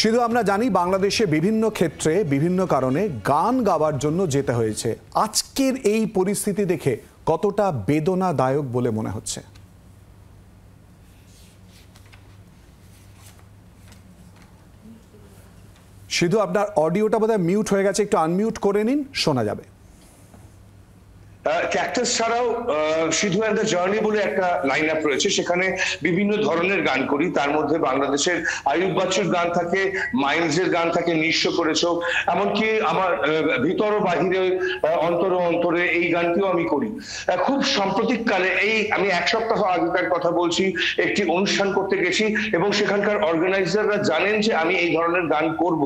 শুধু আমরা জানি বাংলাদেশে বিভিন্ন ক্ষেত্রে বিভিন্ন কারণে গান গাওয়ার জন্য যেতে হয়েছে। আজকের এই পরিস্থিতি দেখে কতটা বেদনাদায়ক বলে মনে হচ্ছে? শুধু আপনার অডিওটা বোধহয় মিউট হয়ে গেছে, একটু আনমিউট করে নিন, শোনা যাবে। ক্যাকটাস ছাড়াও সিধু অ্যান্ড দ্য জার্নি বলে একটা লাইন আপ রয়েছে, সেখানে বিভিন্ন ধরনের গান করি। তার মধ্যে বাংলাদেশের আয়ুব বাচ্চুর গান থাকে, মাইলসের গান থাকে, নিঃস্ব করেছো, এমনকি আমার ভিতর ও বাহিরে অন্তর অন্তরে এই গানটিও আমি করি। খুব সাম্প্রতিককালে আমি এক সপ্তাহ আগেকার কথা বলছি, একটি অনুষ্ঠান করতে গেছি এবং সেখানকার অর্গানাইজাররা জানেন যে আমি এই ধরনের গান করব।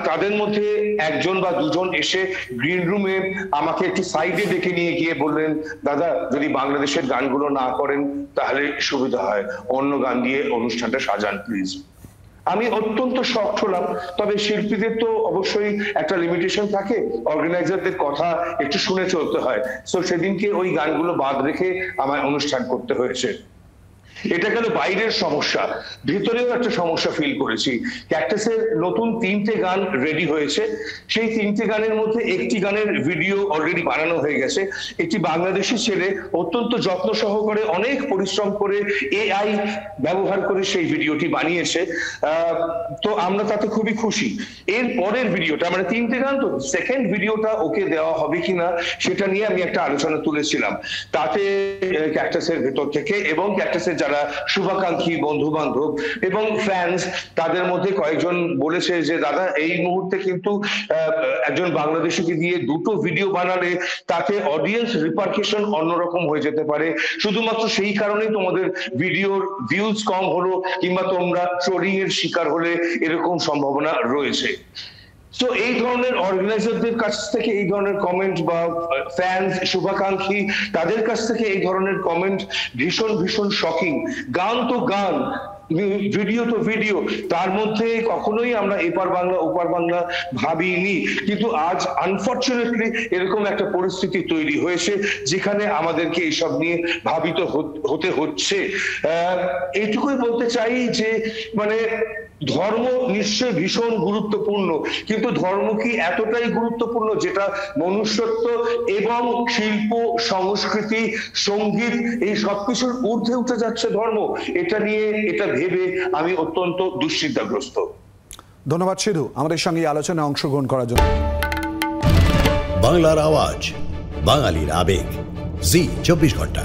তাদের মধ্যে একজন বা দুজন এসে গ্রিন রুমে আমাকে একটু সাইডে ডেকে নিয়ে গিয়ে বললেন, দাদা যদি বাংলাদেশের গানগুলো না করেন তাহলে সুবিধা হয়, অন্য গান দিয়ে অনুষ্ঠানটা সাজান প্লিজ। আমি অত্যন্ত শকড হলাম। তবে শিল্পীদের তো অবশ্যই একটা লিমিটেশন থাকে, অর্গানাইজারদের কথা একটু শুনে চলতে হয়। সো সেদিনকে ওই গানগুলো বাদ রেখে আমায় অনুষ্ঠান করতে হয়েছে। এটা গেল বাইরের সমস্যা। ভিতরেও একটা সমস্যা ফিল করেছি। ক্যাকটাসের নতুন 3টে গান রেডি হয়েছে। সেই 3টে গানের মধ্যে একটি গানের ভিডিও অলরেডি বানানো হয়ে গেছে। একটি বাংলাদেশি ছেলে অত্যন্ত যত্ন সহকারে অনেক পরিশ্রম করে এআই ব্যবহার করে সেই ভিডিওটি বানিয়েছে। তো আমরা তাতে খুবই খুশি। এর পরের ভিডিওটা, মানে 3টে গান তো, সেকেন্ড ভিডিওটা ওকে দেওয়া হবে কিনা সেটা নিয়ে আমি একটা আলোচনা তুলেছিলাম। তাতে ক্যাকটাসের ভেতর থেকে এবং ক্যাকটাসের যারা শুভাকাঙ্ক্ষী বন্ধু বান্ধব এবং ফ্যান্স, তাদের মধ্যে কয়েকজন বলেছে যে দাদা এই মুহূর্তে কিন্তু একজন বাংলাদেশিকে দিয়ে 2টো ভিডিও বানালে তাতে অডিয়েন্স রিপারকেশন অন্যরকম হয়ে যেতে পারে, শুধুমাত্র সেই কারণেই তোমাদের ভিডিওর ভিউজ কম হলো কিংবা তোমরা ট্রোলিং এর শিকার হলে এরকম সম্ভাবনা রয়েছে। তো এই ধরনের অর্গানাইজারদের কাছ থেকে এই ধরনের কমেন্ট বা ফ্যান্স শুভাকাঙ্ক্ষী তাদের কাছ থেকে এই ধরনের কমেন্ট ভীষণ ভীষণ শকিং। গান তো গান, ভিডিও তো ভিডিও, তার মধ্যে কখনোই আমরা এপার বাংলা ওপার বাংলা ভাবিনি। কিন্তু আজ আনফরচুনেটলি এরকম একটা পরিস্থিতি তৈরি হয়েছে যেখানে আমাদেরকে এইসব নিয়ে ভাবিত হতে হচ্ছে। এইটুকুই বলতে চাই যে মানে ধর্ম নিশ্চয় ভীষণ গুরুত্বপূর্ণ, কিন্তু ধর্ম কি এতটাই গুরুত্বপূর্ণ যেটা মনুষ্যত্ব এবং শিল্প সংস্কৃতি সঙ্গীত এই সবকিছুর ঊর্ধ্বে উঠে যাচ্ছে ধর্ম? এটা নিয়ে এটা ভেবে আমি অত্যন্ত দুশ্চিন্তাগ্রস্ত। ধন্যবাদ সিধু আমাদের সঙ্গে আলোচনায় অংশগ্রহণ করার জন্য। বাংলার আওয়াজ, বাঙালির আবেগ, জি 24 ঘন্টা।